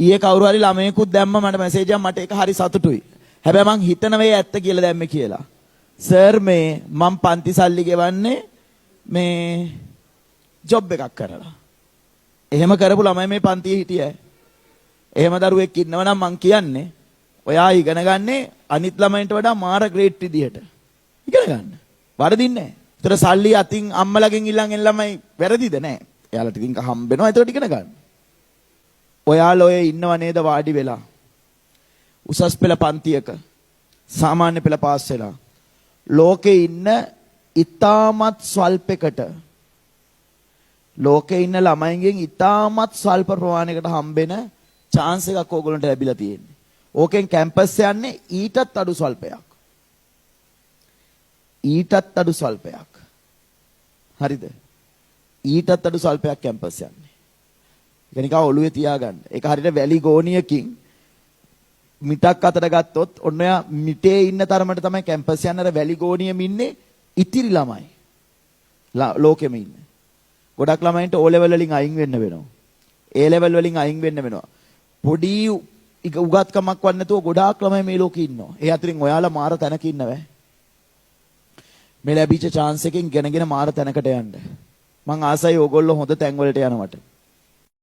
ඊයේ කවුරු හරි ළමයෙකුත් දැම්ම මට මැසේජ් එකක් මට ඒක හරි සතුටුයි. හැබැයි මං හිතන වේ ඇත්ත කියලා දැම්මේ කියලා. සර් මේ මං පන්ති සල්ලි ගෙවන්නේ මේ ජොබ් එකක් කරලා. එහෙම කරපු ළමයි මේ පන්තියේ හිටියයි. එහෙම දරුවෙක් ඉන්නවනම් මං කියන්නේ ඔයා ඉගෙන ගන්නේ අනිත් ළමයින්ට වඩා මාර ග්‍රේඩ් විදියට. ඉගෙන ගන්න. වරදින්නේ නැහැ. ඒතර සල්ලි අතින් අම්මලගෙන් ඉල්ලන් එන ළමයි වැරදිද නැහැ. එයාලට ඉතින් හම්බෙනවා ඒකට ඉගෙන ගන්න. ඔයාලා ඔය ඉන්නව නේද වාඩි වෙලා. උසස් පෙළ පන්තියක සාමාන්‍ය පෙළ පාස් වෙලා. ලෝකේ ඉන්න ඉතාමත් ස්වල්පයකට ලෝකේ ඉන්න ළමයින්ගෙන් ඉතාමත් ස්වල්ප ප්‍රමාණයකට හම්බෙන chance එකක් ඕගොල්ලන්ට ලැබිලා තියෙන්නේ. ඕකෙන් කැම්පස් යන්නේ ඊටත් අඩු ස්වල්පයක්. ඊටත් අඩු ස්වල්පයක්. හරිද? ඊටත් අඩු ස්වල්පයක් කැම්පස් යන්නේ. ඒක නිකන් ඔළුවේ තියාගන්න. ඒක හරියට වැලි ගෝණියකින් මිටක් අතර ගත්තොත් ඔන්න ඔයා මිටේ ඉන්න තරමට තමයි කැම්පස් යන අර වැලි ගෝණියෙම ඉන්නේ ඉතිරි ළමයි. ලෝකෙම ඉන්නේ. ගොඩක් ළමයින්ට O level වලින් අයින් වෙන්න වෙනවා. A level වලින් අයින් වෙන්න වෙනවා. පොඩි උගත්කමක් වත් නැතුව ගොඩාක් ළමයි මේ ලෝකේ ඉන්නවා. ඒ අතරින් ඔයාලා මාර තැනක ඉන්නවෑ. මේ ලැබිච්ච chance එකෙන් ගෙනගෙන මාර තැනකට යන්න. මං ආසයි ඕගොල්ලෝ හොඳ තැන් වලට යනවට.